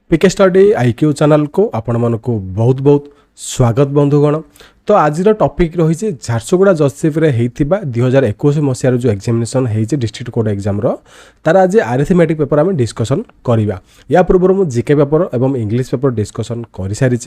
पिके study IQ channel को आपण मानक बहुत बहुत स्वागत बंधुगण। तो आज टॉपिक रही झारसुगुड़ा जजशिप रे होता 2021 मसीहार जो एग्जामिनेशन होती डिस्ट्रिक्ट कोर्ट एग्जाम तार आज आरिथमेटिक पेपर आम डिस्कसन करवा। या पूर्व मुझे जीके पेपर और इंग्लिश पेपर डिस्कसन कर सारी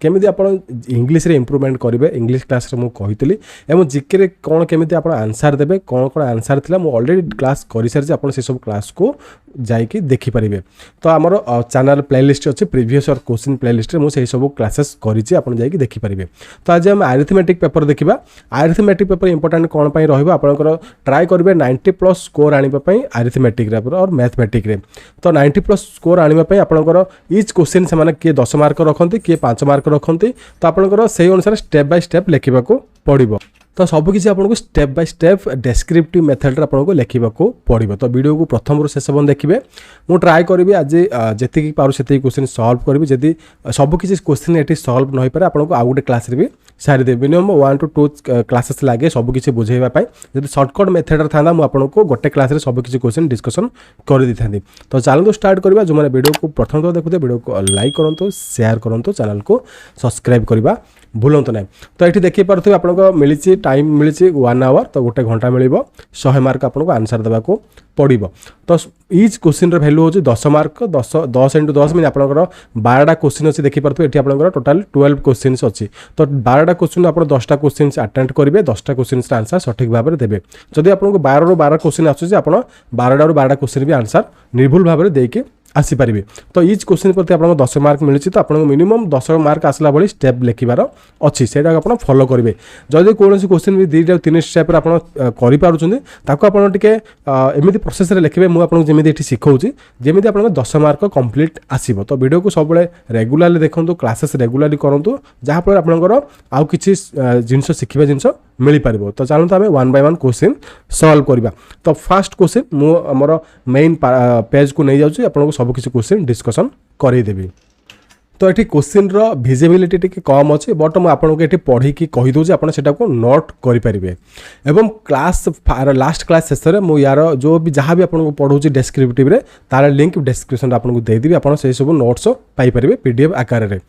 केमी आप इंग्लिश इम्प्रूवमेंट करेंगे इंग्लिश क्लास रे मुझे और जीके रे कौन केमी आप आंसर देवे कौन कौन आंसर थी मुझे अलरेडी क्लास कर सारी आप से सब क्लास को जाकि देखिपारे। तो आमर चैनल प्लेलिस्ट अच्छे प्रीवियस और क्वेश्चन प्लेलिस्ट में मुझे सब क्लासेस करें देखिपारे। तो आज आम आरिथमेटिक पेपर देखा। आरिथमेटिक पेपर इंपोर्टेंट कौन पर रहा ट्राए करेंगे 90+ स्कोर आने आरिथमेटिक और मैथमेटिक रे। तो 90+ स्कोर आने आपंकर इच क्वेश्चन से किए 10 मार्क रखते किए 5 मार्क रखते। तो आपंकर से अनुसार स्टेप बाय स्टेप लिखा पड़ो। तो सबकिछि आपको step by step descriptive method आपको लिखा पड़ो। तो वीडियो को प्रथम रू शेष देखिए। मुझे ट्राए करी आज जी पार्टी क्वेश्चन सल्व करी जदि सबकिछि क्वेश्चन ये सल्व नहीं पारे आपको आउ गोटे क्लास भी सारीदे मिनिमम 1 to 2 क्लासेस लगे सबकिछि बुझेबा जब सर्टकट मेथड था मुझे गोटे क्लास रे सबकिछि क्वेश्चन डिस्कसन कर दी था। तो चैनल स्टार्ट करवा। जो मैंने वीडियो को प्रथम तो देखते वीडियो को लाइक करूँ शेयर करूँ चैनल को सब्सक्राइब करवा भूलु ना। तो ये देखी पारे आपको मिली टाइम मिली 1 आवर। तो गोटे घंटा मिल 100 मार्क आपको आंसर देवा पड़ो। तो इच क्वेश्चन वैल्यू हो 10 मार्क 10 into 10 मीन आपंकर 12टा क्वेश्चन अच्छी देखिपे ये आपंकर टोटाल 12 क्वेश्चन अच्छी। तो 12टा क्वेश्चन आप 10टा क्वेश्चन अटेम्प्ट करेंगे 10टा क्वेश्चन आंसर सठिक भाव में देवे। जदि आपको 12 ରୁ 12 क्वेश्चन आसूँ आप 12टा ରୁ 12टा क्वेश्चन भी आंसर निर्भुल भाव में देके आसीपारे। तो इच क्वेश्चन प्रति आपको 10 मार्क मिली। तो आपको मिनिमम 10 मार्क आसला भाई स्टेप लिखार अच्छी से आप फॉलो करेंगे। जदि कौन क्वेश्चन भी 2 ରୁ 3 स्टेप आपटे एमती प्रोसेस लिखे मुझे जमी शिखाऊँगी जमी आप 10 मार्क कंप्लीट आसो। तो वीडियो को सब रेगुलाली देखो क्लासेस रेगुलाली करूँ जहाँफल आपंकर आउ कि जिनस शिखा जिनस मिल पार। तो चलते आम 1 by 1 क्वेश्चन सल्व करवा। तो फास्ट क्वेश्चन मुझे मेन पेज को नहीं जाऊँगी आपको सबकिछि क्वेश्चन डिस्कसन करदेवी। तो ये क्वेश्चन भिजिबिलिटी टी कम अच्छे बट मुझे आपको ये पढ़ी कहीदे आप नोट करेंगे। एवं क्लास लास्ट क्लास शेष में मुझे यार जो भी जहाँ भी आपको पढ़ाऊँ डेस्क्रिप्टिव रे तार लिंक डिस्क्रिप्शन आपको देदेवी आप सब नोट्स पाइपर PDF आकार में।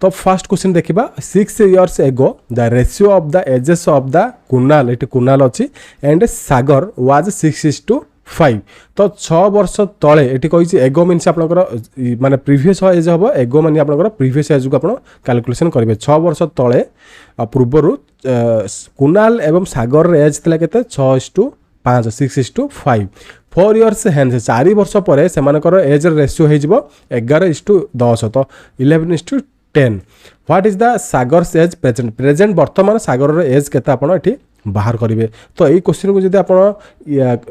तो फर्स्ट क्वेश्चन देखा 6 years ago the ratio of the ages of the Kunal ये कुनाल अच्छी एंड सागर वाज 6:5। तो 6 वर्ष तले ये कही एगो मीनस आप माने प्रीवियस एज हम एगो मानी आप प्रीवियस एज को आप कैलकुलेशन करेंगे। 6 वर्ष तले पूर्वर कुनाल एवं सागर एज थी के 6:5 6:5। 4 years हेन्स 4 वर्ष पर से एज रेशियो हो 11:10। तो 11:10। What is the Sagar age present present वर्तमान सागर एज के आपड़ी बाहर करेंगे। तो यही क्वेश्चन को जब आप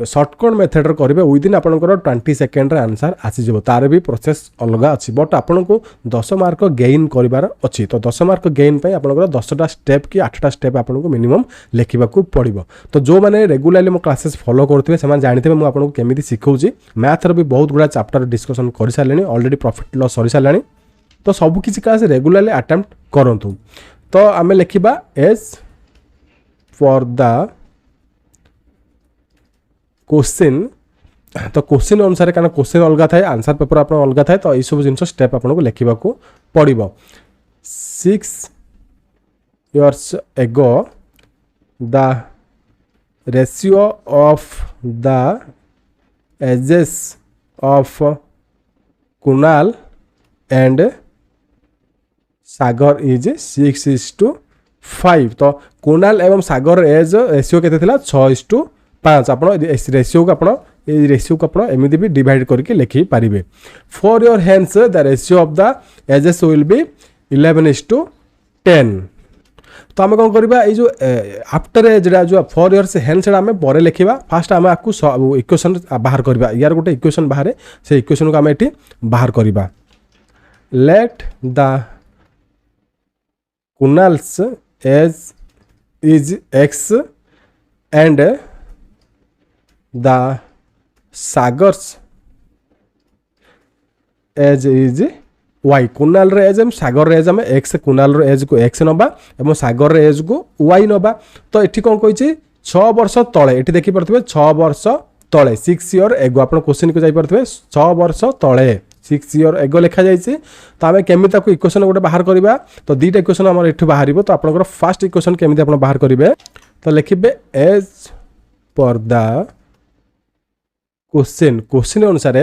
सर्टकट मेथड करेंगे विदिन आपंकर 20 सेकेंड आंसर आसीज तार भी प्रोसेस अलग अच्छी बट आपन को 10 मार्क गेन करार अच्छी। तो 10 मार्क गेन पर आपंकर 10टा स्टेप कि 8टा स्टेप आपको मिनिमम लिखा पड़ो। तो जो मैंने रेगुलाली मो क्लासेस फॉलो करुवे से जानते हैं मुझे केमी शिखाऊँगी। मैथर भी बहुत गुड़ा चैप्टर डिस्कसन कर सारे अलरेडी प्रॉफिट लॉस सरी सारे। तो सबकिछि क्लास रेगुलाली अटेम्प्ट करूँ। तो आम लिखा एज फॉर द क्वेश्चन। तो क्वेश्चन अनुसार क्या क्वेश्चन अलग थाए आंसर पेपर आप अलग थाए। तो यह जिन स्टेप आपको लिखा पड़ो। 6 years ago the ratio of the ages of Kunal and Sagar is 6:5। तो कुनाल एवं सागर एज रेशियो के 6:5। आप रेशियो को आप एमती भी डिवाइड करके लिखि पारे। 4 years hence the ratio of the ages will be 11:10। तो आम कौन करवा जो आफ्टर एज जो 4 years हेन्स आम पर लिखा। फास्ट आम आपको इक्वेशन बाहर करवा यार गोटे इक्वेशन बाहर से इक्वेशन को आम ये बाहर करवा। Let the Kunal's age is x and the Sagar's age is y। Kunal age एम सागर एज आम x कुनाल एज को x नवा और सागर एज को y नवा। तो ये कौन कही 6 वर्ष तले ये देखिपे 6 वर्ष तले 6 years एगो आप क्वेश्चन को जापे 6 वर्ष तले 6 ईयर एगो लिखा जाइए तो आम केमी इक्वेशन गोटे बाहर करवा तो दुईटा इक्वेशन आम एठू बाहर तो आपंकर फास्ट इक्वेशन केमी आप बाहर करेंगे तो लिखे एज पर द क्वेश्चन अनुसार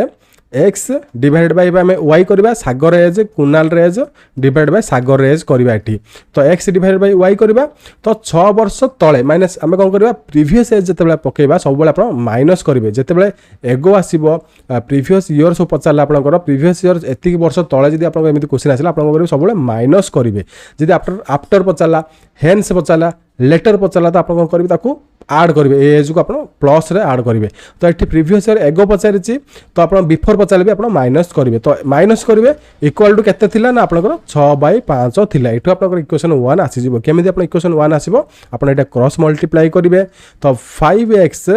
एक्स डिवाइडेड बाय आम वाई करवा Sagar age Kunal age divide by Sagar age करवा एटी तो एक्स डिवाइडेड बाय वाई करवा तो 6 वर्ष तले माइनस आम कौन करवा प्रीवियस एज जिते पकेबा सब आप माइनस करेंगे जिते एगो आसो प्रीवियस इयर सब पचारे आपंकर प्रीवियस इयर एतिक वर्ष तले जब आप क्वेश्चन आसला आप सब माइनस करेंगे जब आफ्टर पचारा हेन्स पचारा लेटर पचारा तो आप कौन करेंगे आड करेंगे एज को आप प्लस रे आड करेंगे तो ये प्रीवियस इयर एगो पचारि तो आप बिफोर पचारे भी आप माइनस करेंगे तो माइनस करेंगे इक्वाल टू केते थिला ना आपनकर 6/5 थिला एठू आपनकर इक्वेशन 1 आसीजिवो केमिति आपन इक्वेशन 1 आसीबो आपन एटा क्रॉस मल्टीप्लाई करेंगे तो 5x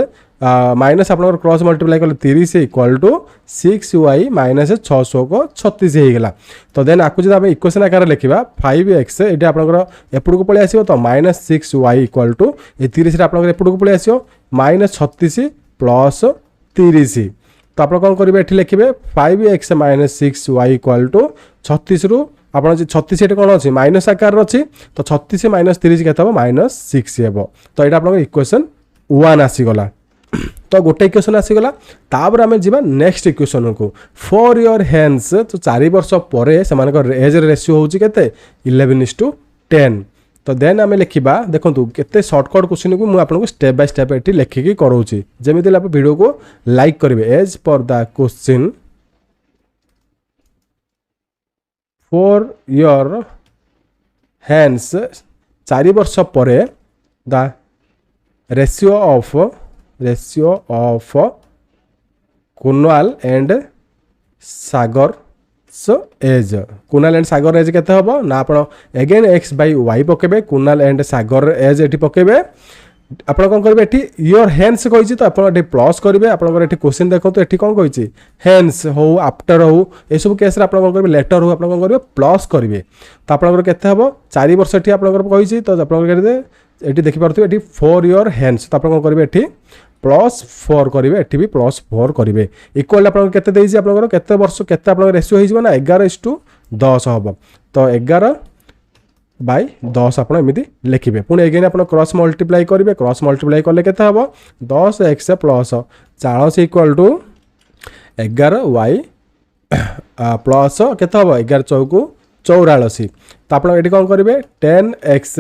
माइनस आपनकर क्रॉस मल्टीप्लाई कले 30 इक्वल टू 6y माइनस 600 को 36 हो गला तो देन आपको जब आम इक्वेशन आकार लिखा 5x ये आपंकर एपड़ को पलि आसो तो माइनस 6y इक्वल टू ये 30 आपंकर एपड़ को पलि आसो माइनस 36 प्लस 30 तो आप कौन करेंगे ये लिखे 5x minus 6y equal to 36 रु आप 36 ये कौन अच्छी माइनस आकार अच्छी तो 36 माइनस 30 के माइनस 6 हे तो यहाँ आप इक्वेशन 1 आसीगला तो गोटे इक्वेशन आसीगला तापर आम जा नेक्स्ट इक्वेशन को फॉर योर हैंड्स तो 4 वर्ष पर से एज रेशियो होची केते 11:10 तो देन आम लिखा देखो केते शॉर्टकट क्वेश्चन को मुझे स्टेप बाय स्टेप ये लिखिकी कराऊँगी जमीती आप वीडियो को लाइक करेंगे as per the question four years 4 वर्ष पर the ratio of Kunal and Sagar age Kunal and Sagar age केते हबो ना आपण अगेन एक्स बाय वाई पकेबे कुनाल एंड सागर एज एटी पकेबे आप कौन करेंगे ये योर हैंड्स कही तो आप प्लस करेंगे आपंकर क्वेश्चन देखो तो ये कौन कही हैंड्स हो आफ्टर हो यह सब केस आप कौन करेंगे लेटर हो आप कौन करेंगे प्लस करेंगे तो आपंकर केते हम 4 वर्ष ये आपंकर कही तो आप ये देखिपे ये फॉर योर हैंड्स तो आप कौन करेंगे ये +4 करेंगे ये भी +4 करेंगे इक्वाल आपंकर केते वर्ष केते आप रेशियो हो ना 11:10 हम तो 11/10 आप लिखिए पुणी एगेन आप क्रॉस मल्टीप्लाई करेंगे क्रॉस मल्टीप्लाई कले के 10x plus 40 equal to 11y plus के 11 चौकू 84 तो आप ये कौन करेंगे 10x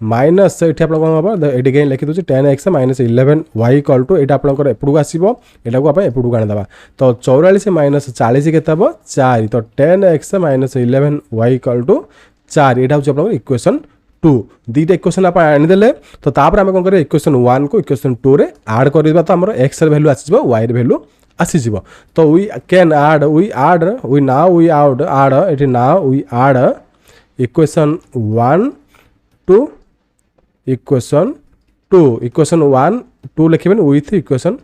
माइनस ये आप कौन हम ये कहीं लिखी दूसरी 10x minus 11y equal to यहाँ आपंकर एपड़ को आसो यहाँ को आप एपड़ को आनीदे तो 44 माइनस 40 के 4 तो 10x minus 11y equal to 4 यहाँ हूँ इक्वेशन 2 दुईटा इक्वेशन आप आनीदे तो तापर आम कौन करें इक्वेशन 1 को इक्वेशन 2 रे आड कर तो आम एक्स वैल्यू आसीज वाई वैल्यू आसीज तो we can add we now we add equation 1 to equation 1 2 लिखे विथ इक्वेशन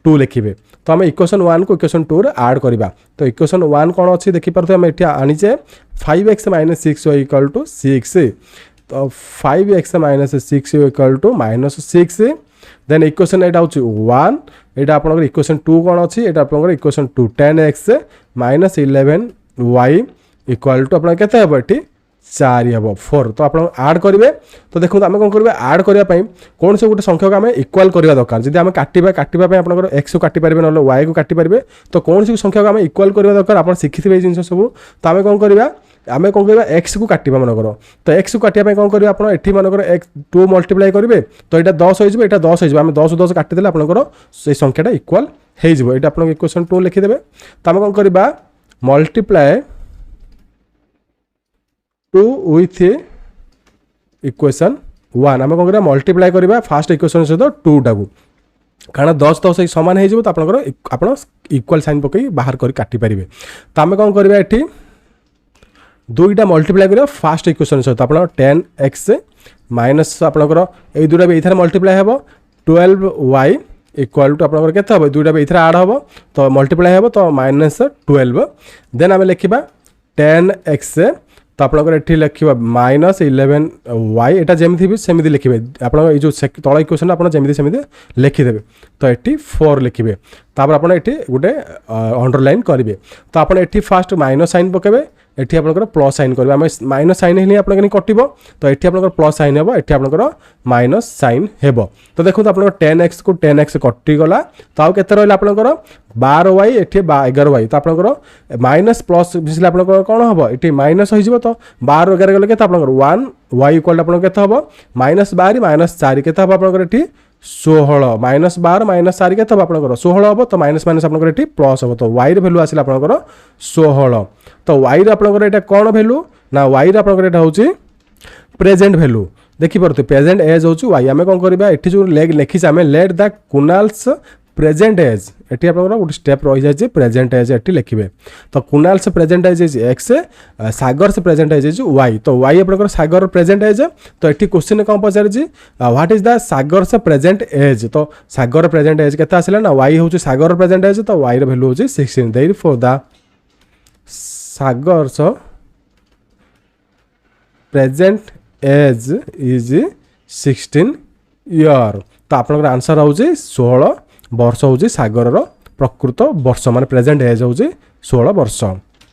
2 लिखे तो आम इक्वेशन 1 को इक्वेशन 2 रे आड करवा तो इक्वेशन 1 कौन अच्छी देखिपे आम ये आनीचे 5x minus 6y equal to 6 तो 5x minus 6y equal to -6 then equation यहाँ हूँ 1 यहाँ आप इक्वेशन 2 कौन अच्छी यहाँ आप equation 2 10x minus 11y equal to आप के 4 हम 4 तो आप आड करेंगे तो देखो आम कौन करेंगे आड करने कौन से गोटे संख्या को आम इक्वाल करवा दरकार जब आम काटिबा आप एक्स को काटिपारे ना वाई को काटिपारे तो कौन सी संख्या को आम इक्वाल करवा दरकार आप शिखि ये जिन सब तो आम कौन करवा आम कौन करवा एक्स को काटिबा मनकर तो एक्स को काटिया कौन करेंगे आप ये मनकर एक्स 2 मल्टीप्लाई करेंगे तो यहाँ 10 हो यहाँ 10 हो आम 10 काटिदे आपंकर से संख्याटा इक्वाल हो आप इक्वेशन 2 लिखिदेवे तो आम कौन करवा मल्टीप्लाई 2 विथ इक्वेशन 1 आम कौन मल्टीप्लाई करवा फास्ट इक्वेशन सहित 2 टाक कारण 10 10 सामान हो तो आप इक्वाल साइन पकई बाहर कर काटिपारे तो आम कौन करवा ये दुईटा मल्टीप्लाई कर फास्ट इक्वेशन सहित आप 10x माइनस आपंकर ये दुटा भी ये मल्टीप्लाई हम 12y इक्वाल टू आपंकर केते हम दुईटा भी ये आड हम तो मल्टीप्लाई हम तो -12 देन आम लिखा 10x तो आपंकर ये लिखा -11y एटा जमी भी सेमती लिखे आप जो तल इक्वेशन आप जमी लिखिदेवे तो ये 4 लिखे तापर आप गोटे अंडरलाइन करेंगे तो आप फास्ट माइनस साइन पकेबे एठी आपनकर प्लस साइन करबे आम माइनस साइन हेले आपनकर कटिबो तो एठी आपनकर प्लस साइन हेबो एठी आपनकर माइनस साइन हेबो तो देखो आपनकर 10x को 10x कटि गला तो आउ केते रहला आपनकर 12y एठी 11y तो आपनकर माइनस प्लस मिसले आपनकर कोन हबो एठी माइनस होई जिवो तो 12 11 गले केते आपनकर 1y इक्वल आपनकर केते हबो -12 -4 केते हबो आपनकर एठी 16 -12 -4 के तब आपनकर 16 हम तो माइनस माइनस आपनकर एठी प्लस हम तो y रे वैल्यू आसिला आपनकर 16 तो y रे आपनकर एटा कोन वैल्यू ना y रे आपनकर एटा होची प्रेजेंट वैल्यू देखि परते प्रेजेंट एज होची y हमें कोन करबा एठी जो लिखि हमें लेट द कुनाल्स प्रेजेंट एज एठी आपनकर गोटे स्टेप रहि जाय जे प्रेजेंट एज एठी लिखिबे तो कुनाल से present age is x Sagar से प्रेजेंट एज इज y तो y आपनकर सागर प्रेजेंट एज तो एठी क्वेश्चन कोन पचार जी व्हाट इज द सागर से प्रेजेंट एज तो सागर प्रेजेंट एज केता आसिला ना y होची सागर प्रेजेंट एज तो y रे वैल्यू होची 16 देयरफॉर द सागर से प्रेजेंट एज इज 16 ईयर तो आपनकर आंसर होची 16 वर्ष हूँ सागर प्रकृत वर्ष मान प्रेजेंट एज हूँ 16 वर्ष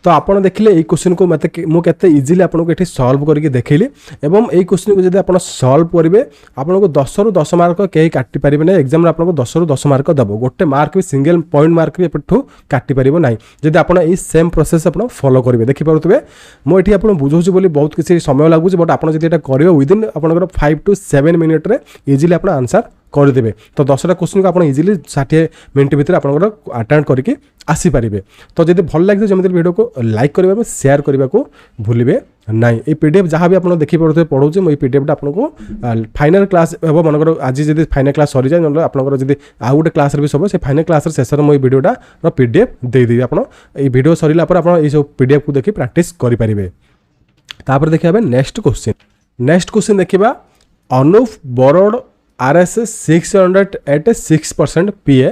तो आपड़ देखिले ये क्वेश्चन को मत मुझे इजिली आपको ये सल्व करके देखली एवं ये क्वेश्चन को जब आप सल्व करेंगे आपको 10 ରୁ 10 मार्क कहीं काटी पारे ना एग्जाम आपको 10 ରୁ 10 मार्क दब गोटे मार्क भी सिंगल पॉइंट मार्क भी एपठू काटी पारे ना जब आप सेम प्रोसेस आप फॉलो करेंगे देखिपे मुझे आपको बुझाऊँ बोली बहुत किसी समय लगुच बट आप करेंगे विदिन आप 5 to 7 मिनिट्रे इजिली आप आंसर करदे तो 10टा क्वेश्चन को आप इजिली 60 मिनट भर आप अटेंड करके आसीपारे तो जब भल लगे जमी वीडियो को लाइक करेंगे शेयर करने को भूलिए ना ये पीडीएफ जहाँ भी आप देखिपे पढ़े मुझे पीडीएफ आपको फाइनल क्लास हम मनकर आज जब फाइनल क्लास सरी जाए ना आपंकर जब आउ गोटे क्लास भी सब से फाइनल क्लास शेष मुझे वीडियोटा पीडीएफ देदेवी आप वीडियो सरला आप सब पीडीएफ को देखिए प्रैक्टिस करेंगे तापर देखिए नेक्स्ट क्वेश्चन देखा Anup borrowed RS 600 at 6% PA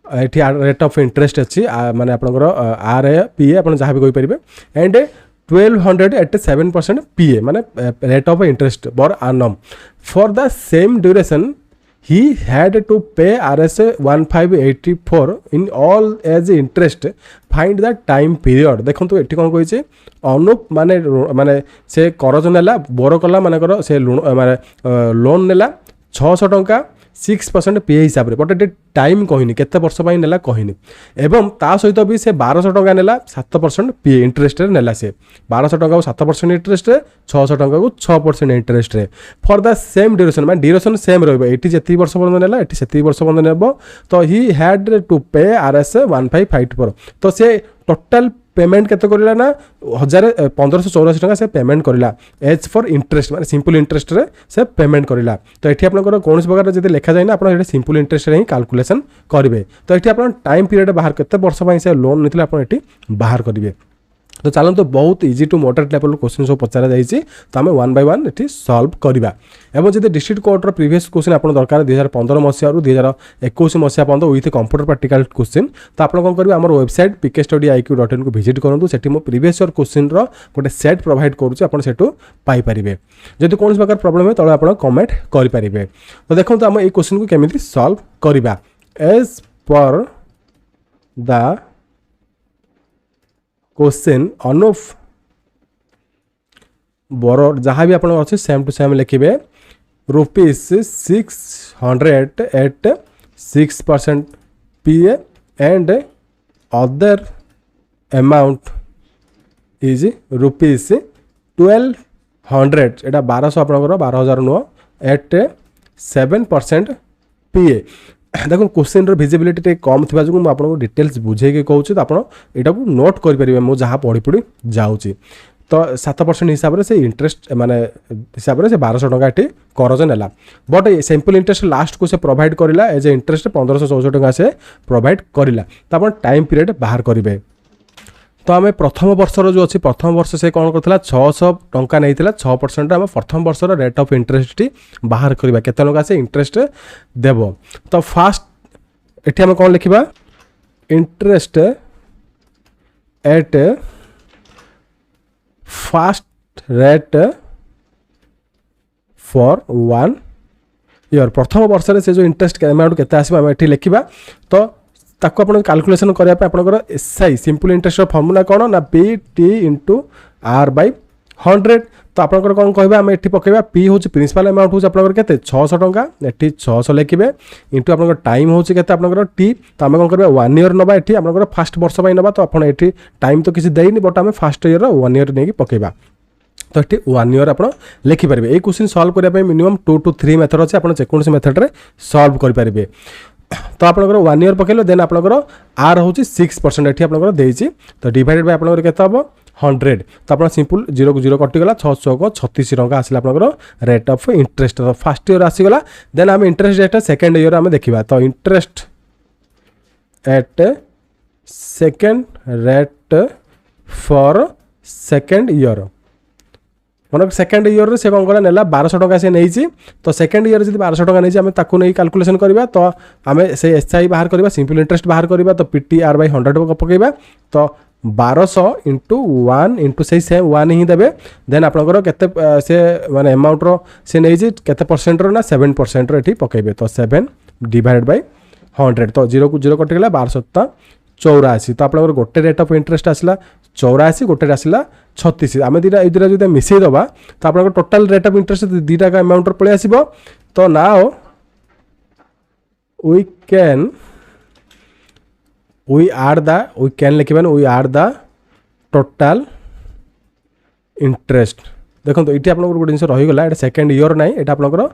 at rate of interest अच्छी माने आपनकर आर ए पी ए आप जहाँ भी कहींपारे एंड 1200 at 7% PA माने रेट ऑफ इंटरेस्ट बर आनम for the same duration he had to pay RS 1584 in all as interest find the time period देखो तो एटी कौन कही अनुप माने माने से करज नेला बोर कला माने से माने लोन नेला 600 टंका 6% पीए हिसाब से बट ये टाइम कहनी केते वर्ष पाई नेला कहनी एवं ता सहित भी से 1200 टंका नेला 7% पीए इंटरेस्ट रे नेला से 1200 टंका को 7% इंटरेस्ट रे 600 टंका को 6% इंटरेस्ट रे फॉर द सेम ड्यूरेशन माने ड्यूरेशन सेम रहबो एटी जति वर्ष पर्यंत नेला एटी सेति वर्ष पर्यंत नेबो तो ही हैड टू पे आरएस 1554 तो से टोटल पेमेंट केते करला ना 1584 टका से पेमेंट करला एज फॉर इंटरेस्ट माने सिंपल इंटरेस्ट रे से पेमेंट करला तो एठी आपनकर कोन प्रकार जदि लिखा जाय ना आपन एठी सिंपल इंटरेस्ट रे ही कैलकुलेशन करिवे तो एठी आपन टाइम पीरियड बाहर केते वर्ष पई से लोन निथिले आपन एठी बाहर करिवे तो चलो तो बहुत easy to moderate level question सब पचारा जाइए तो आम 1 by 1 ये सल्व करवा एवं जब डिस्ट्रिक्ट कोर्टर प्रीवियस क्वेश्चन आप दरकार 2015 मसीह 2021 मसीहा पर्यंत विथ कंप्यूटर प्रैक्टिकल क्वेश्चन तो आप कौन करेंगे आम वेबसाइट pkstudy.iq.in को विजिट करूँ सेठी मो प्रीवियस ईयर क्वेश्चन गोटे सेट प्रोवाइड करुँच आप पाइपर जब कौन प्रकार प्रॉब्लम है तब आप कमेंट करेंगे तो देखो आम ये क्वेश्चन को केमी सल्व करवा as per the question Anup बरो जहाँ भी आप अच्छे सेम टू सेम लिखे ₹600 at 6% PA and other amount is ₹1200 एटा 1200 आप 12,000 नुह एट 7% PA देखो क्वेश्चन विजिबिलिटी कम थी जो मुझे आपको डिटेल्स बुझे कहूँ तो आप नोट करेंगे मुझे जहाँ पढ़ी पढ़ी जाऊँगी तो 7% हिसाब से इंटरेस्ट माने हिसाब से 1200 टका ये करज नेला बट सिंपल इंटरेस्ट लास्ट को से प्रोवाइड करला एज ए इंटरेस्ट 1564 टका से प्रोवाइड करला तो आप टाइम पीरियड बाहर करेंगे तो आम प्रथम वर्षर जो अच्छी प्रथम वर्ष से कौन करता 600 टंका नहीं 6% आम प्रथम वर्षर रेट ऑफ इंटरेस्ट बाहर करवा केते टंका से इंटरेस्ट देव तो फास्ट एठी आम कौन लिखा interest eight fast rate for 1 year प्रथम वर्ष से जो इंटरेस्ट अमाउंट केते आसीबा हम एठी लिखिबा तो ताको आपण कैलकुलेशन करिया पे आपनकर एसआई सिंपल इंटरेस्ट फॉर्मूला कोन ना P T into R by 100 तो आपनकर कोन कहबा हम एठी पकेबा पी होची प्रिंसिपल अमाउंट होची आपनकर केते 600 टंका एठी 600 लिखिबे इनटू आपनकर टाइम होची केते आपनकर टी तो हम कोन करबा 1 ईयर नबा एठी आपनकर फर्स्ट वर्ष बाय नबा तो आपण एठी टाइम तो किसी देइनी बट हम फर्स्ट ईयर 1 ईयर नेकी पकेबा तो ये 1 ईयर आप लिखिपारे। ये क्वेश्चन सॉल्व करने मिनिमम 2 to 3 मेथड अच्छे आप जेकोसी मेथड रे सॉल्व करेंगे। तो आप 1 ईयर पकेल देन आप आर हूँ 6% ये आपको देती तो डिवाइडेड बाय आपको केते हम 100 तो आप सिंपल 0 को 0 कटिगला 600 को 36 टंका आसला आप रेट ऑफ इंटरेस्ट तो फर्स्ट ईयर आसीगला देन आम इंटरेस्ट रेट सेकेंड ईयर आम देखा तो interest eight second rate for second year मन सेकेंड ईयर से कौन कला नेला 1200 टंका से नहीं तो सेकेंड ईयर जब 1200 टंका नहीं आम ताकू नहीं कैलकुलेशन करवा तो आम से एसआई बाहर करवा सिंपल इंटरेस्ट बाहर करवा तो पीटी आर बाय 100 पकेबा तो 1200 इंटू 1 इंटू से सेम 1 ही देवे देन आपंकर केते से माने अमाउंट रो से नहीं केते परसेंट रो ना 7% रो एठी पकेबे तो 7 डिवाइडेड बाय 100 तो 0 को 0 कटिगला 12 84 तो आप गोटे रेट ऑफ इंटरेस्ट आसला 84 गोटे आसला 36 आम दुटा ये जो मिसई दबा तो आप टोटाल रेट ऑफ इंटरेस्ट दुटा का अमाउंट पलि आसो तो नाउ वी कैन लिखा we are the total interest देखो ये आप गोटे जिन रहीगला ये सेकेंड ईयर ना ये आपंकर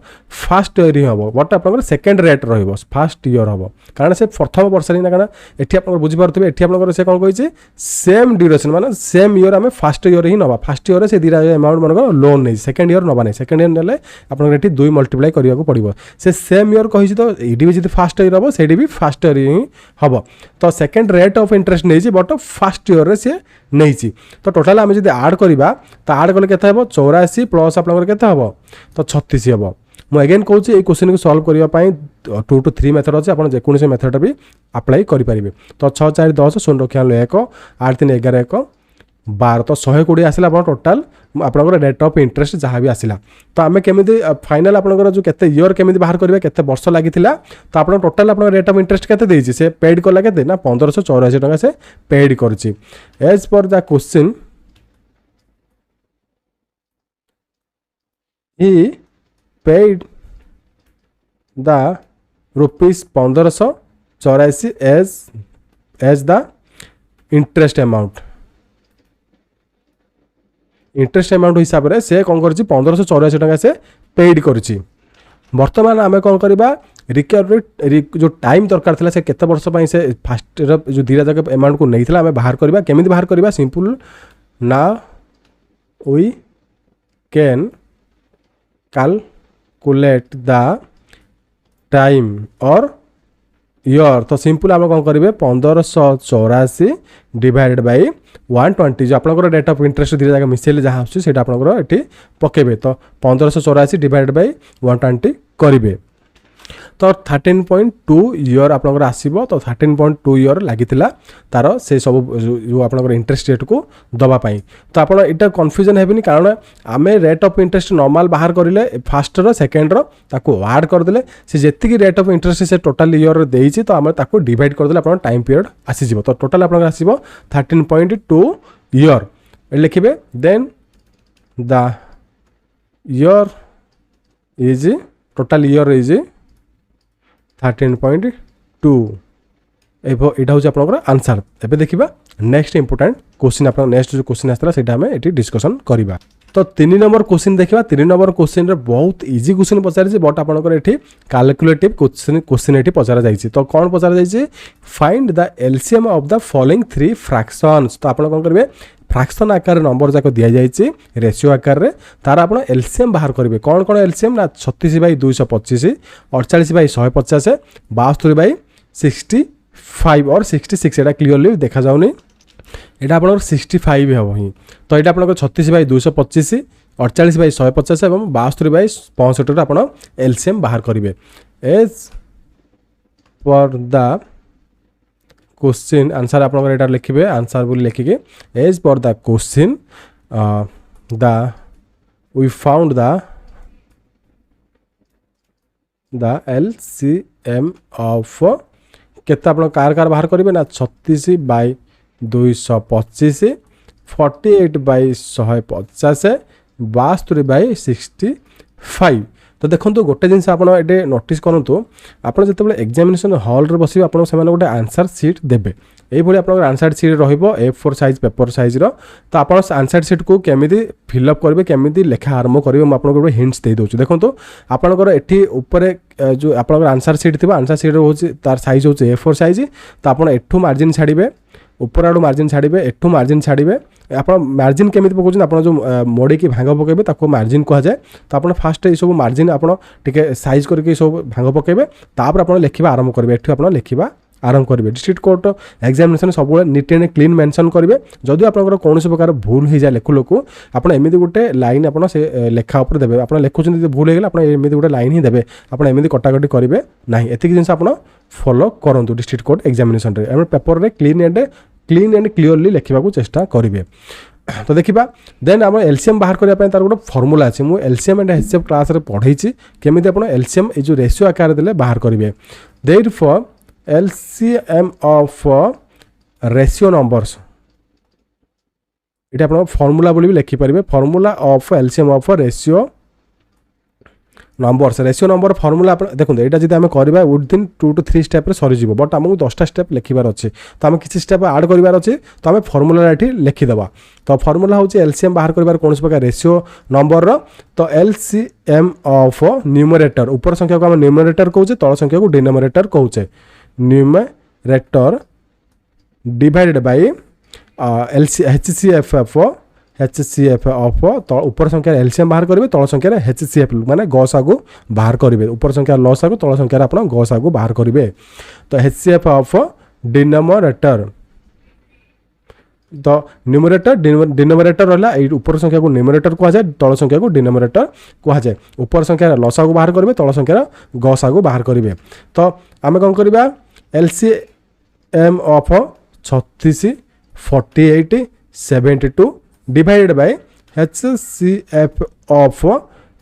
फास्ट ईयर ही हम बट आप सेकेंड रेट फास्ट ईयर हम कारण से प्रथम वर्ष ना कारण ये आप बुझीपारे ये आप से कौन कही सेम ड्यूरेशन माने सेम ईयर आम फास्ट ईयर ही नवा फास्ट ईयर से दुटा अमाउंट मन लोन नहीं सेकेंड ईयर नवा नहीं सेकेंड ईयर ना आपको 2 मल्टीप्लाई करने पड़ो से सेम ईयर कही तो ये भी जी फास्ट ईयर हम से भी फास्ट ईयर ही हम तो सेकेंड रेट ऑफ इंटरेस्ट नहीं बट फास्ट ईयर से नहीं तो टोटाल आम जब आड करवा तो आड कले के 84 प्लस आपंकर के तो 36 हम मुझे अगेन कहूँ ये क्वेश्चन को सॉल्व करने 2 to 3 मेथड अच्छे आप जेकोसी मेथड भी अप्लाई करेंगे तो 6 4 10 शून्य रखिया 1 8 3 11 1 12 तो 120 आसला टोटाल आपंकर रेट ऑफ इंटरेस्ट जहाँ भी आसला तो आम केमी फाइनाल आपंकर जो केते ईयर केमी बाहर करेंगे केते वर्ष लगी तो आप टोटाल आप रेट ऑफ इंटरेस्ट केते से पेड कला के ना 1584 टंका से पेड कर as per the question he paid the rupees 1584 as the interest amount हिसाब से कौन कर 1584 टंका से पेड कर बर्तमान आम कौन करवा रिकवरी जो टाइम दरकार था से केते वर्ष से फास्ट जो धीरे जगह अमाउंट को नहीं आम बाहर करवा केमी बाहर करवा सिंपल ना we can calculate the time और ईयर तो सिंपल आम कौन करेंगे 1584 डिवाइडेड बाय 120 जो आपंकर रेट ऑफ इंटरेस्ट धीरे जगह मिसेल जहाँ आसटा आपंकर ये पकेबे तो 1584 डिवाइडेड बाय 120 करेंगे तो 13.2 ईयर आपंकर आसो तो 13.2 ईयर लगी तार से सब जो आपंकर इंटरेस्ट रेट को दवापाई तो आप यहाँ कन्फ्यूजन हेनी कारण आम रेट ऑफ इंटरेस्ट नॉर्मल बाहर करें फास्ट सेकेंड ताको ऐड करदे से जी रेट ऑफ इंटरेस्ट से टोटाल ईयर देती तो आम ताको डिवाइड करदे आप टाइम पीरियड आसीज तो टोटाल आप आसो 13.2 ईयर लिखे then the year is total year is 13.2 यहाँ हूँ आपंकर आंसर एवं देखा नेक्स्ट इंपोर्टेंट क्वेश्चन आप नेक्स्ट जो क्वेश्चन आसला से आम ये डिस्कसन करवा तो 3 नंबर क्वेश्चन देखा 3 नंबर क्वेश्चन बहुत इजी क्वेश्चन पचार बट आपंकर ये कैलकुलेटिव क्वेश्चन ये पचरा जाइए तो कौन पचरा जाइए find the LCM of the following 3 fractions तो आप कौन करेंगे फ्रैक्शन आकार नंबर जाक दि जाइए रेशियो आकार रे तार आप एलसीएम बाहर करेंगे कौन कौन एलसीएम ना 36/225 48/150 72/65 और 66 एटा क्लीयरली देखा जाऊनी एटा आप 65 हम ही तो यहाँ आप 36/225 48/150 और 72/65 आप एलसीएम बाहर करेंगे as per the question answer आप लिखे आंसर बोली लिखिके as per the question we found the LCM of केते आप कार कार बाहर करेंगे ना 36 बाय 225 48 बाय 150 72 बाय 65। तो देखो गोटे जिन आप नोटिस करूँ आपड़ जो एग्जामिनेशन हॉल रे बस आप गोटे आंसर सीट देवे ये आप answer sheet A4 size paper size तो आप आंसर सीट को केमी फिलअप करेंगे केमी लेखा आरंभ करेंगे मुझे आपको हिंट्स दे दूँ। देखो आपंकर ये ऊपर जो आप आंसर सीट थी आंसर सीट हूँ तार साइज हूँ A4 साइज तो आप एठू मार्जिन छाड़े ऊपर आड़ मार्जिन छाड़े एठू मार्जिन छाड़े आप मार्जिन केमी पकाउछन आप जो मोड़ी की भांग पकेबे ताको मार्जिन कह जाए। तो आप फास्ट ये सब मार्जिन आपके साइज करके सब भांग पकेबे तापर आप लिखा आरंभ करेंगे एठू आप लिखा आरंभ करेंगे। डिस्ट्रिक्ट कोर्ट एग्जामिनेशन सब नीट एंड क्लीन मेंशन करेंगे जदि आप कौन प्रकार भूल हो जाए लेखु लोक आप एमती गोटे लाइन आप लेखा उपर देवे आप लिखुच्च भूल हो गला आप एमती गोटे लाइन ही देवे आप एमती कटाकटी करेंगे ना एति जिन आप फॉलो करूँ डिस्ट्रिक्ट कोर्ट एग्जामिनेशन रे पेपर रे क्लीन एंड क्लीयरली लिखा चेष्टा करेंगे। तो देखा देन आम एलसीएम बाहर करने तार गोटे फर्मूला अच्छे मुझे एलसीएम एंड एचसीएफ क्लास रे पढ़ाई केमी आप एलसीएम ये रेशियो आकार देले बाहर करेंगे। Therefore LCM of ratio numbers ये आप फर्मूला बोली भी लिखिपारे formula of LCM of ratio numbers ratio number formula देखो यहाँ जब आम करवा विदिन 2 to 3 स्टेप सरीज बट आमको 10टा स्टेप लिखार अच्छे तो आम किसी स्टेप आड करार अच्छे तो आम फर्मूला ये लिखिदेवा। तो फर्मूला हूँ LCM बाहर कर कौन प्रकार रेशियो नंबर तो LCM ऑफ न्यूमरेटर ऊपर संख्या को आम न्यूमरेटर कहूचे तल संख्या को डिनोमिनेटर कहूचे numerator divided by HCF of तो ऊपर संख्या LCM बाहर करेंगे तल संख्या HCF माने गसागु बाहर करेंगे ऊपर संख्या लसागु तल संख्या आप गसागु बाहर करेंगे। तो HCF ऑफ डिनोमिनेटर तो न्यूमरेटर डिनोमिनेटर रहा ऊपर संख्या को न्यूमरेटर कह जाए तल संख्या को डिनोमिनेटर कह जाए ऊपर संख्या लसागु बाहर करेंगे तल संख्या गसागु बाहर करेंगे। तो आम कौन करवा LCM of 36 48 72 divided by HCF of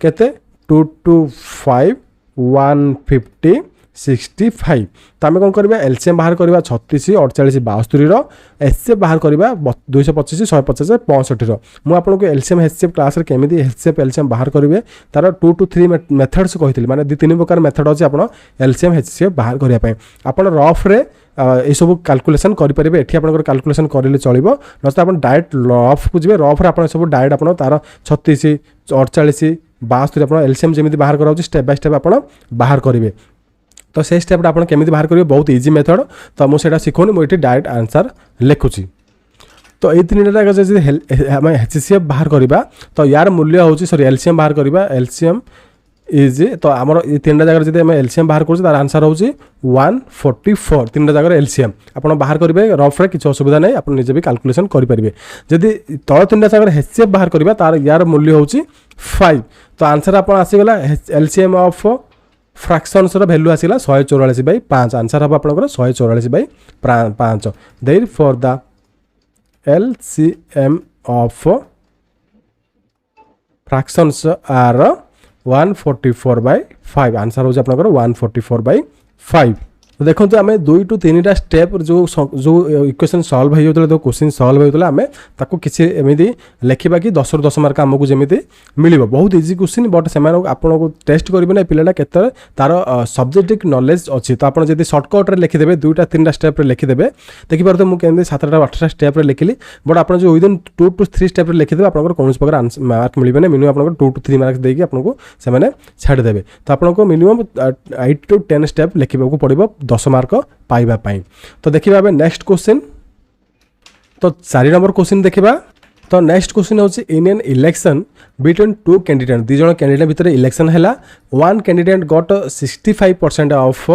केते 225 150 65। तो आम कौन करवा LCM बाहर करवा 36 48 72 HCF बाहर करवा 225 150 65 मुझे आपको LCM HCF क्लास रे केमी HCF LCM बाहर करेंगे तार 2 to 3 मेथड्स कही माने 2-3 प्रकार मेथड अच्छे आप LCM HCF बाहर करने आप रफ रे ये सब कैलकुलेशन करेंगे ये आप कैलकुलेशन करेंगे चलो ना आप डायरेक्ट रफ को जी रफ आप सब डायरेक्ट आप तार 36 48 72 आप LCM जमी बाहर कराऊँ स्टेप बाय स्टेप आप बाहर करेंगे। तो से स्टेप आप केमी बाहर करेंगे बहुत इजी मेथड तो मुझे शिखौनी मुझे डायरेक्ट आंसर लिखुची। तो ये 3 टाक आम HCF बाहर करवा तो यार मूल्य हूँ सॉरी LCM बाहर करवा LCM इज तो आमर ये 3टा जगह जब आम LCM बाहर कर आंसर हूँ 144 3टा जगह LCM आप बाहर करेंगे रफ रे किसी असुविधा नहीं आप निजे भी कैलकुलेशन करेंगे। जदि तल 3टा जगह HCF बाहर करवा तार यार मूल्य हूँ 5 तो आंसर आप आसीगला LCM ऑफ फ्रैक्शंस वैल्यू आसला 144/5 आंसर हम आपंकर 144/5 therefore the LCM of fractions are 144/5 answer हूँ आपंकर 144/5। तो देखो आम 2 to 3टा स्टेप जो इक्वेशन सॉल्व हो जो क्वेश्चन सॉल्व होता आम ताको किसी एमती लिखा कि 10 ରୁ 10 मार्क आमको जमी मिल बहुत इजी क्वेश्चन बट से आपको टेस्ट करेंगे ना पिलाटा के तार सब्जेक्टिव नॉलेज अच्छी तो आपड़ जब सर्टकट्रे लिखिदेवे 2टा 3टा स्टेप लिखिदेवे देखिए मुझे 7टा 8टा स्टेप लिखिली बट आप जो विदिन 2 to 3 स्टेप लिखिदेवे आप कौन प्रकार मार्क मिलने मिनिमम आप 2 to 3 मार्क्स देकी आपको से छाड़देवे तो आपको मिनिमम 8 to 10 स्टेप लिखा पड़ो 10 मार्क पाइबा। तो देखिए नेक्स्ट क्वेश्चन तो 4 नंबर क्वेश्चन देखिबा। तो नेक्स्ट क्वेश्चन होची in an election between 2 candidate 2 जण कैंडिडेट भितर इलेक्शन हैला one candidate got 65% of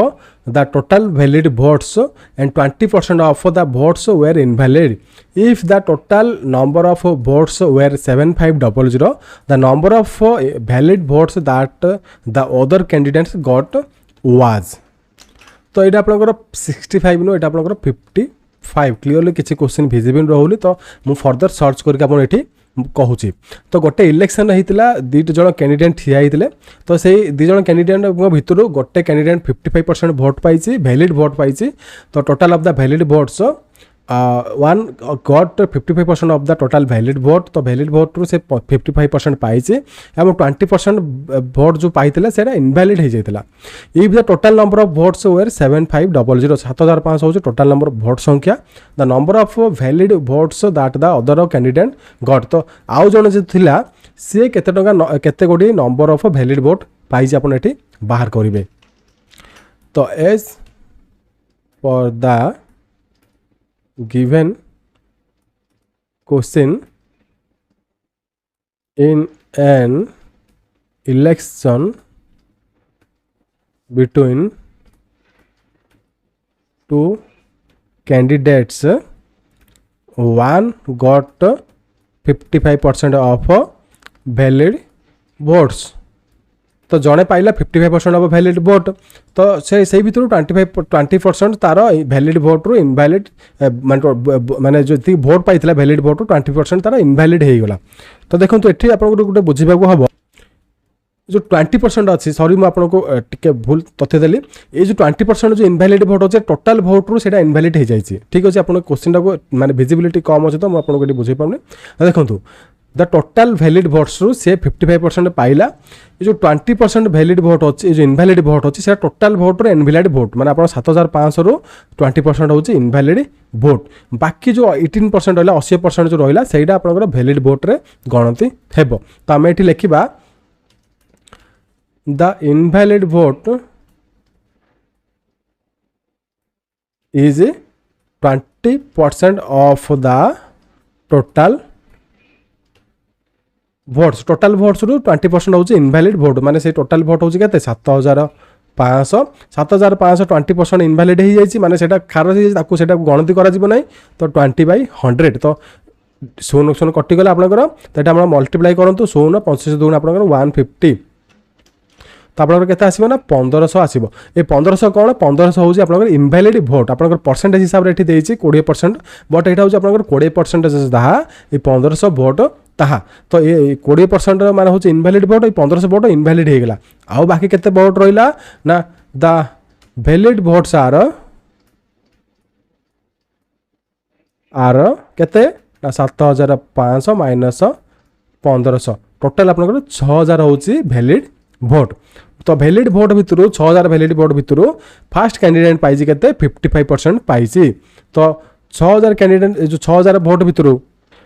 the total valid votes and 20% of the votes were invalid. If the total number of votes were 7500 the number of valid votes that the other candidates got was. तो ये आपंकर 65 नु ये 55 clearly किसी question visible रोली तो मु further search करके आप कहूँ तो गोटे इलेक्शन होता दुईट जन कैंडिडेट ठिया होते तो से दुई जन कैंडिडेट भितर गोटे कैंडिडेट 55% भोट पाई वैलिड भोट पाई तो total of the valid votes one got 55% of the total valid vote तो वैलिड भोट रू से 55% पाई 20% भोट जो पाई से इनवैलिड हो जाता if the total number of votes were 7500 7500 हूँ टोटाल नंबर ऑफ भोट संख्या the number of valid votes that the other candidate got तो आउ जन जो थिला सी केते टंका केते गोटी नंबर ऑफ वैलिड भोट पाई आपन एठी बाहर करेंगे तो as per the given question in an election between two candidates one got 55% of valid votes तो जड़े पाइला 55% ऑफ वैलिड भोट तो से भर 20% तार वैलिड भोट रू इनवैलिड माने जो भोट पाई वैलिड भोट रू 20% तार इनवैलिड हो गला तो देखो ये आपको गोटे बुझा हम जो 20% अच्छी सॉरी मुझे टिके भूल तथ्य देली ये जो 20% जो इनवैलिड भोट अच्छे टोटाल भोट रू से इनवैलिड हो जाए ठीक अच्छे आप क्वेश्चन को माने विजिबिलिटी कम अच्छे तो मुझे बुझे पाऊनी देखो द टोटाल वैलिड भोट्स रू से 55% पाइला ये जो 20% वैलिड भोट अच्छे जो इनवैलिड भोट अच्छे से टोटाल भोट रो इनवैलिड भोट माने आप 7500 रू 20% हूँ इनवैलिड भोट बाकी जो 18% रहा 80% जो रहा से वैलिड भोट रे गणति हेबो तो आम ये लिखा the invalid vote is 20% of the total votes total votes रू 20% हूँ इनवैलिड भोट माने से टोटाल भोट हूँ के 7500 20% इनवैलिड हो जाए माने से खारज से गणति करा तो 20/100 तो 100 कटिगला आपंकर तो ये मल्टीप्लाई करूँ 100 25 दून आप 150 तो आप के आसो ना 1500 आसो ये 1500 कौन 1500 हूँ आप इनवैलिड भोट आप परसेंटेज हिसाब से ये 20% बट यहाँ हूँ आप 20% जहाँ ये 1500 भोट ताहा तो ये 20% मान हूँ इनवैलिड भोट 1500 भोट इनवैलिड हो गला आउ बाकी केते भोट रहा ना द वैलिड भोट्स आर केते ना 7500 माइनस 1500 टोटाल आप 6000 हूँ वैलिड भोट तो वैलिड भोट भितर 6000 वैलिड भोट भितर फास्ट कैंडिडेट पाई केते 55% पाई तो 6000 कैंडिडेट जो 6000 भोट भितर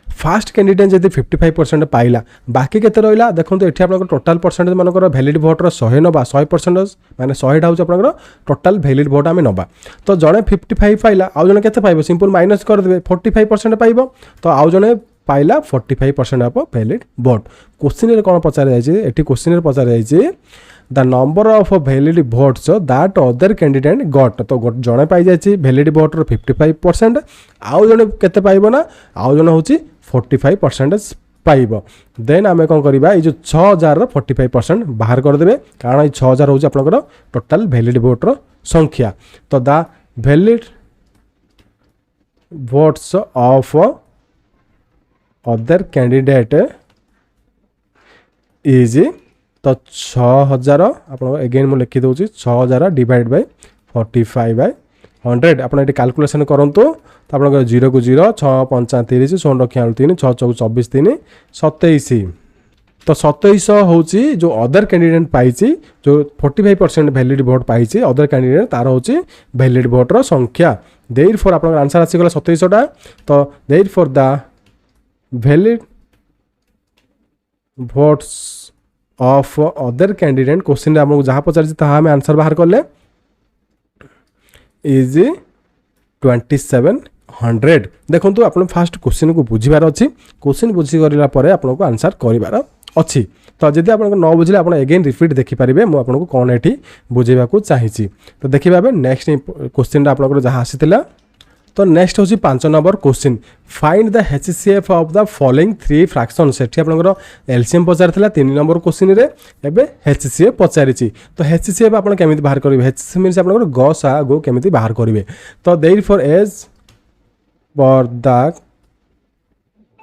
फास्ट कैंडिडेट जब 55% पाइला बाकी केते रहा देखो ये आप टोटाल परसेंटेज मानकर वैलिड भोटर 100 नवा 100% माने 100 हूँ आप टोटाल वैलिड भोट आम नवा तो जड़े 55 पाइला आउ जने केते पाइबो सिंपल माइनस करदे 45% पाइबो तो आउ जने पाइला 45% ऑफ वैलिड भोट क्वेश्चन रे कौन पचार जाए एटी क्वेश्चन रे पचार जाए the number of valid votes that other candidate got तो जड़े पाई जाए वैलिड भोटर 55% आउ जने केते पाइबो ना आउ जने हूँ 45% पाइब देन आम कौन करवा ये जो 6000 45% बाहर करदे कारण ये 6000 हूँ आप टोटाल वैलिड भोटर संख्या तो the valid votes of other candidate is तो 6000 आप एगेन मुझे लिखी दूसरी 6000 डिवाइड बाय 45/100 आप कैलकुलेशन करूँ तो आप 0 को 0 6 5 30 16 रखिया 3 6 4 24 3 27 तो 2700 हूँ जो अदर कैंडिडेट पाई जो 45% वैलिड भोट पाई अदर कैंडिडेट तार हूँ वैलिड भोटर संख्या देर फोर आप आंसर आसीगला 2700 तो therefore the valid votes of other candidate question आमको जहाँ पचार आम आंसर बाहर कले इज 2700 देखो आप फास्ट क्वेश्चन को बुझार अच्छी क्वेश्चन बुझीगला आपको आंसर करार अच्छी तो जब आप न बुझे आप एगेन रिपीट देखिपारे मुझे कौन ये बुझेबा चाहिए तो देखिए नेक्स्ट क्वेश्चन आप जहाँ आसी तो नेक्स्ट हूँ 5 number question find the HCF of the following 3 fraction से आप एलसीएम पचार 3 नंबर क्वेश्चन रे एबे HCF पचारि तो HCF आप केमिति बाहर करेंगे HCF मीन्स आप गसा गो केमिति बाहर करेंगे तो therefore as for the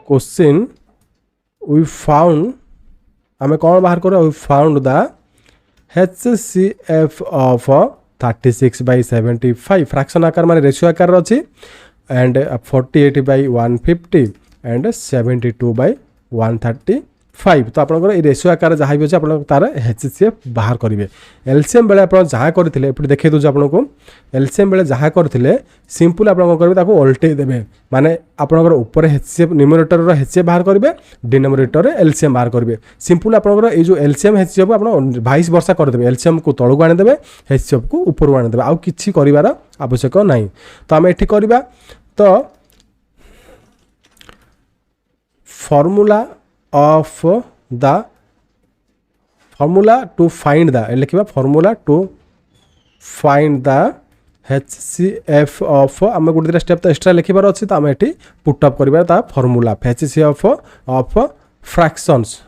question we found आम कौन बाहर कर we found the HCF of 36/75 fraction आकार माने रेशियो आकार अच्छी एंड 48/150 एंड 72/135 तो आपंकर ये रेशियो आकार जहाँ भी अच्छे आप तार HCF बाहर करेंगे एलसीएम बेले आप जहाँ करते ये देखिए दूसरे आपको एलसीएम बेले जहाँ करते सिंपल आप करेंगे ओल्टे देवे माने आपंकर ऊपर HCF न्यूमरेटर HCF बाहर करेंगे डिनोमिनेटर एलसीएम बाहर करेंगे सिंपल आपंकर ये जो एलसीएम HCF आप 22 वर्षा करदे एलसीएम को तलू आनीदे HCF को ऊपर आनीदे आउ कि कर आवश्यक ना तो आम ये करवा तो formula of the formula to find the लिखा formula to find the HCF of आम गोटे दुटा स्टेप तो एक्सट्रा लिखार अच्छी तो आम ये पुटअप कर फॉर्मूला HCF of फ्रैक्शंस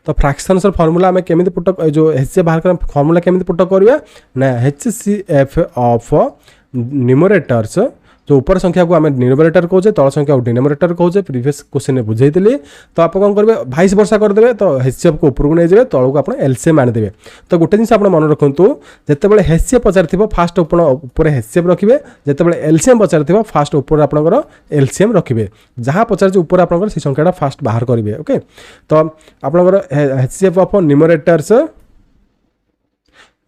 तो फ्रैक्शंस फॉर्मूला आम केमी पुटअप जो HCF बाहर कर फॉर्मूला केमी पुटअप करवा ना HCF of न्यूमरेटर्स जो ऊपर संख्या को आम डिनोमिनेटर कहे तल संख्या को डिनोमिनेटर कहे प्रीवियस क्वेश्चन में बुझे तो आप कौन करेंगे 22 वर्षा करदे तो HCF को ऊपर को नहीं जाए तलू आप एलसीएम आनीदे तो गोटे जिन आप मन रखु जितेबाला HCF पचार फास्ट ऊपर HCF रखिए जितेबाला एलसीएम पचार फास्ट ऊपर आपंकर एलसीएम रखिए जहाँ पचार ऊपर आप संख्याटा फास्ट बाहर करेंगे ओके तो आपंकर HCF of numerators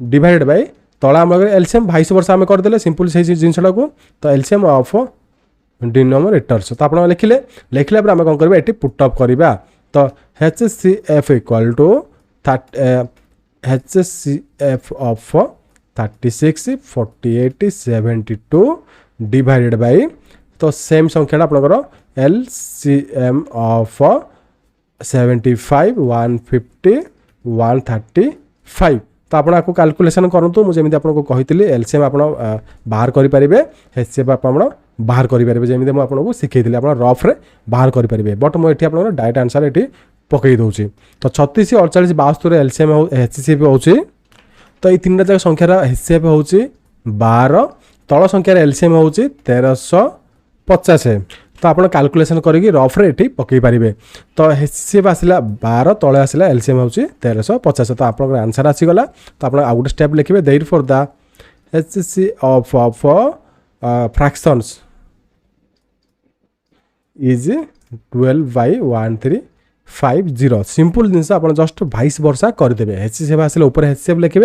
divided by तला आम एलसीएम 22 वर्ष आम करदे सिंपल से जिनसा को तो एलसीएम ऑफ डिनोमिनेटर्स तो आप लिखिले आम कौन करवा ये पुटअप करवा तो HCF equal to HCF of 36 48 72 divided by तो सेम संख्या आपंकर LCM ऑफ 75 150 135 तो आपको कैलकुलेशन करूँ मुझे आपको कही एलसीएम आप बाहर करेंगे HCF आप बाहर करेंगे जमी मुझे शिखई आप रफ्रे बाहर करेंगे बट मुझे आप डायरेक्ट आंसर ये पकई दूसरी तो 36 48 72 एलसीएम HCF हो तो ये तीन जाक संख्यार HCF हो 12 तल संख्यार एलसीएम हो 1350 तो आप कैलकुलेशन करके रफ्रे ये पकई पारे तो HCF आसला 12 तले आसला एलसीएम हो 1350 तो आप आंसर आसीगला तो आप आउ गोटे स्टेप लिखे therefore the HCF of fractions is 12/1350 simple जिनस आप जस्ट 22 वर्षा करदे HCF आसले ऊपर HCF लिखे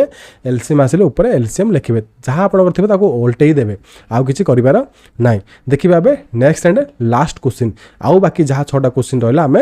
एलसीएम आसले ऊपर एलसीएम लिखे जहाँ आप ओल्टे देवे आउ कि कर ना देखिए A next and last question आउ बाकी जहाँ 6टा क्वेश्चन रहा आम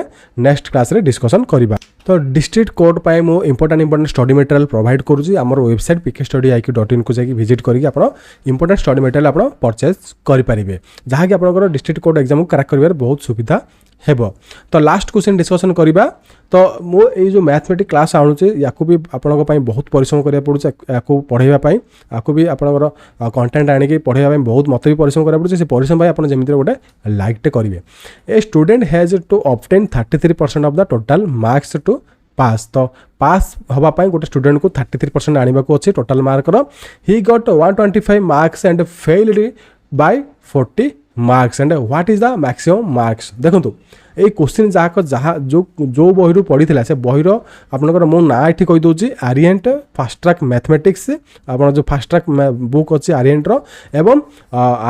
नेक्स्ट क्लास रे डिस्कसन करवा तो डिस्ट्रिक्ट कोड पर मुझे इंपोर्टेंट स्टडी मटेरियल प्रोवाइड करुँची आम वेबसाइट pkstudy.iq.in को जाकि विजिट करके आप इंपोर्टेंट स्टडी मटेरियल आप परचेज करेंगे जहाँकि आप डिस्ट्रिक्ट कोड एग्जाम को क्रैक कर बहुत सुविधा हेबो तो लास्ट क्वेश्चन डिस्कसन करवा तो मुझे जो मैथमेटिक्स क्लास आणुचे या भी आपंपाई बहुत परिश्रम करा पड़े या पढ़ाई आपको भी आपंकर कंटेंट आनिक पढ़ाई बहुत मत भी परिश्रम करा पड़े से परिश्रम आप जमी गोटे लाइकटे करेंगे a student has to obtain 33% of the total marks to pass तो पास हाँपाई गोटे स्टूडेंट को 33% आने को अच्छे टोटाल मार्कर ही got 125 marks and failed by 40 marks and what is the maximum marks देखो ये क्वेश्चन जहाँ जो बही पढ़ी से बहीर आपंकर मो ना ये कहीदे आर्यंट फास्ट ट्रैक मैथमेटिक्स आप जो फास्ट ट्रैक बुक अच्छी आर्यंटर एवं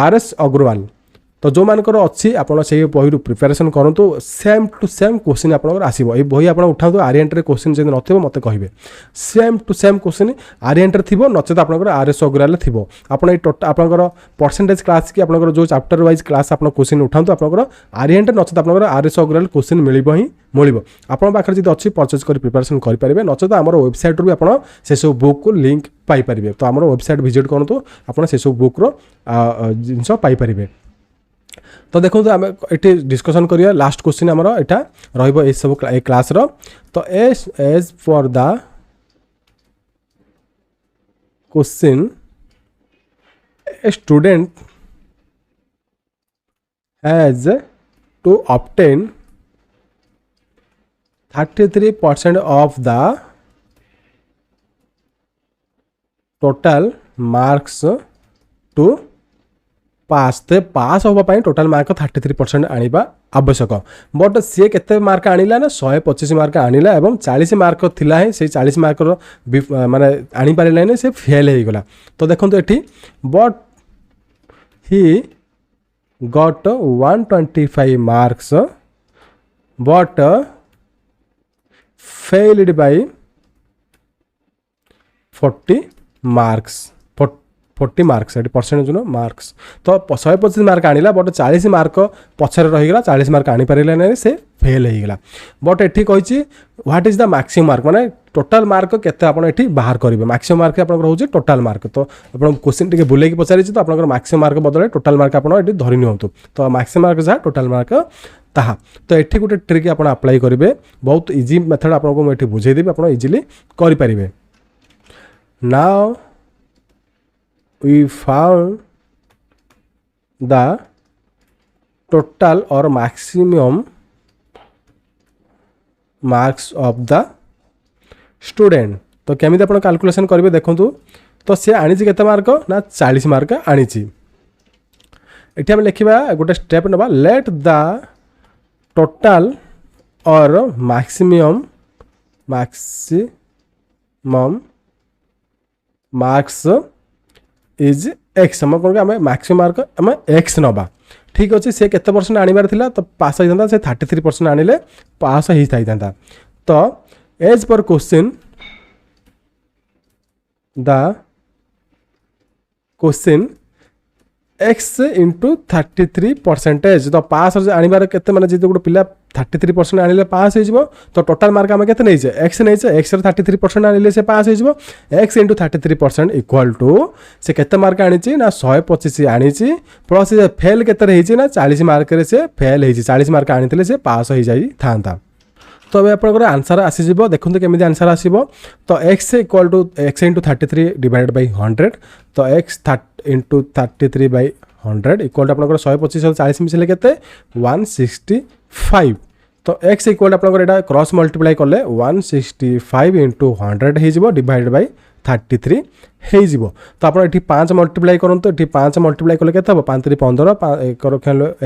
RS अग्रवाल तो जो मानकर अच्छी आप बही प्रिपेरेसन करूँ सेम टू सेम क्वेश्चन आपंकर आसो ये बही आप उठाऊ आर्यंटर क्वेश्चन जब नथिबो मते कहिबे सेम टू सेम क्वेश्चन आर्यंटर थिबो नचेत आपंकर RS अग्रवाल थिबो आपण ये आपंकर परसेंटेज क्लास की आपंकर जो चैप्टर वाइज क्लास आप क्वेश्चन उठाऊ आपंकर आर्यंटर नचेत आपंकर RS अग्रवाल क्वेश्चन मिलिबो ही मिलिबो आपण पाखरे जदि अच्छी परचेज कर प्रिपेरेसन करि परिबे नचेत हमर वेबसाइट रू भी आपण से सब बुक को लिंक पाई परिबे तो हमर वेबसाइट विजिट करंतु आपण से सब बुक रो जिंस पाई परिबे तो देखो आम ये डिस्कसन करिया लास्ट क्वेश्चन आमर एटा रहिबो ए सब क्लास रो तो as for the question a student has to obtain 33% of the total marks to pass ते पास होगा टोटाल मार्क 33% आनिबा आवश्यक बट सी केते मार्क आनिला ना 125 मार्क आनिला एवं 40 मार्क थिला है से 40 मार्क माने आनी पारिला ने से फेल हो गला तो देखंतु एठी but he got 125 marks but failed by 40 marks 40 marks ये परसेंटेज नो मार्क्स तो 125 मार्क आनिला बट 40 मार्क पछरे रहीगला 40 मार्क आनी पारिला नै से फेल होईगला बट एठी कहिछि what is the maximum mark माने टोटल मार्क केते आपण एठी बाहर करिवे मैक्सिमम मार्क आपण रहउछि टोटल मार्क तो आपण क्वेश्चन टिके बुले की पचारि तो आपण मैक्सिमम मार्क बदले टोटल मार्क आपण एठी धरि नियंतु तो मैक्सिमम मार्क जा टोटल मार्क ताहा तो एठी गोटे ट्रिक आपण अप्लाई करिवे बहुत इजी मेथड आपण को एठी बुझाई देबे आपण इजीली करि परिवे now we found the total or maximum marks of the student तो केमिति आपण कैलकुलेशन करिवे देखंतु तो से आनी केते मार्क ना 40 मार्क आनी एठी हम लिखिबा गोटे स्टेप नबा लेट द टोटल और मैक्सिमम मार्क्स इज एक्स हम कौन आम मैक्सिमम मार्क आम एक्स नवा ठीक अच्छे से केते परसेंट आनिबार थिला तो पास होता से 33% आनिले पास होता तो as per question the question x into 33% तो पास आनिबार केते माने जे गोटे पिला 33% आनिले पास हो तो टोटाल मार्क आम केते नहीं एक्स नहीं एक्स 33% आनिले से पास हो एक्स इंटू 33% इक्वाल टू से केते मार्क आनी ना 125 आनी प्लस फेल केते ना 40 मार्क रे से फेल हो 40 मार्क आनी से पास हो जाई था तो अब आप आंसर आसीज देखते केमी आंसर आसो तो x equal to x into 33 divided by 100 तो x into 33 by 100 equal to आप 125 40 मिसले के 165 तो एक्स इक्वाल आप क्रॉस मल्टीप्लाई कले 165 इंटू 100 हो डिवाइडेड बाई 33 हो तो आप 5 मल्टीप्लाई करूँ ये 5 मल्टीप्लाई कले के 5 3 15 1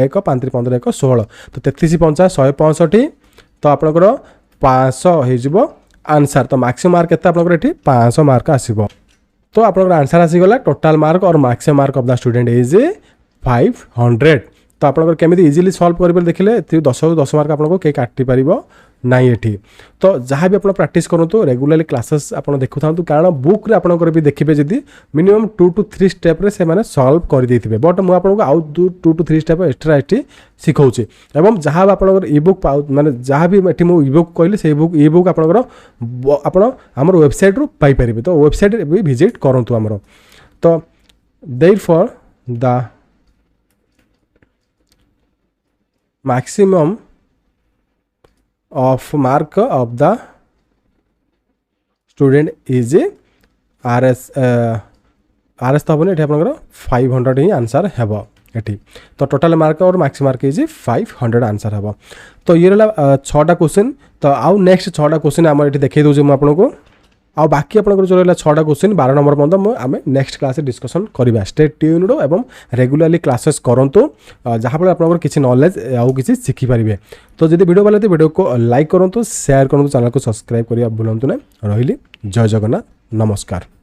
1 5 3 15 1 16 तो 33 50 165 तो आपनकर 500 हो आंसर तो मैक्सिमम मार्क केते आपनकर एठी 500 मार्क आसीबो तो आपनकर आंसर आसीगला टोटल मार्क और maximum mark of the student is 500 तो आपनकर केमिति इजीली सॉल्व करिबे देखिले 10 10 मार्क आपनको के काटी परिबो नाई एठी तो जहाँ भी आप प्रैक्टिस करूँ रेगुलरली क्लासेस आप देखु था कारण बुक रे आपनकर भी देखिए जदि मिनिमम 2 to 3 स्टेप रे से माने सॉल्व कर देथिबे बट मु आपनको आउ 2 to 3 स्टेप एक्स्ट्रा एठी सिखौछि एवं जहाँ आपनकर ई बुक माने जहाँ भी एठी मु ई बुक कहली से ई बुक आपनकर आपण हमर वेबसाइट रु पाई परिबे तो वेबसाइट भी विजिट करंतु हमर तो therefore the maximum of mark of the student is RS RS तो हम ये 500 ही आंसर है ये तो टोटल मार्क और मैक्सिमम मार्क इज 500 आंसर है तो ये रहा 6टा क्वेश्चन तो आउ नेक्स्ट 6टा क्वेश्चन आम ये देखिए दूसरे मुझे आपको आ बाकी आपंकर जो रहा 6टा क्वेश्चन 12 नंबर पर्यटन आम नेक्स्ट क्लास डिस्कसन करवा स्टे ट्यून्ड एवं रेगुलरली क्लासेस करूँ जहाँफल आप किसी नॉलेज आउ किसी शिखिपारे तो जब वीडियो भले तो वीडियो को लाइक करूँ शेयर करूँ चैनल को सब्सक्राइब करने भूलु ना रही जय जगन्नाथ नमस्कार।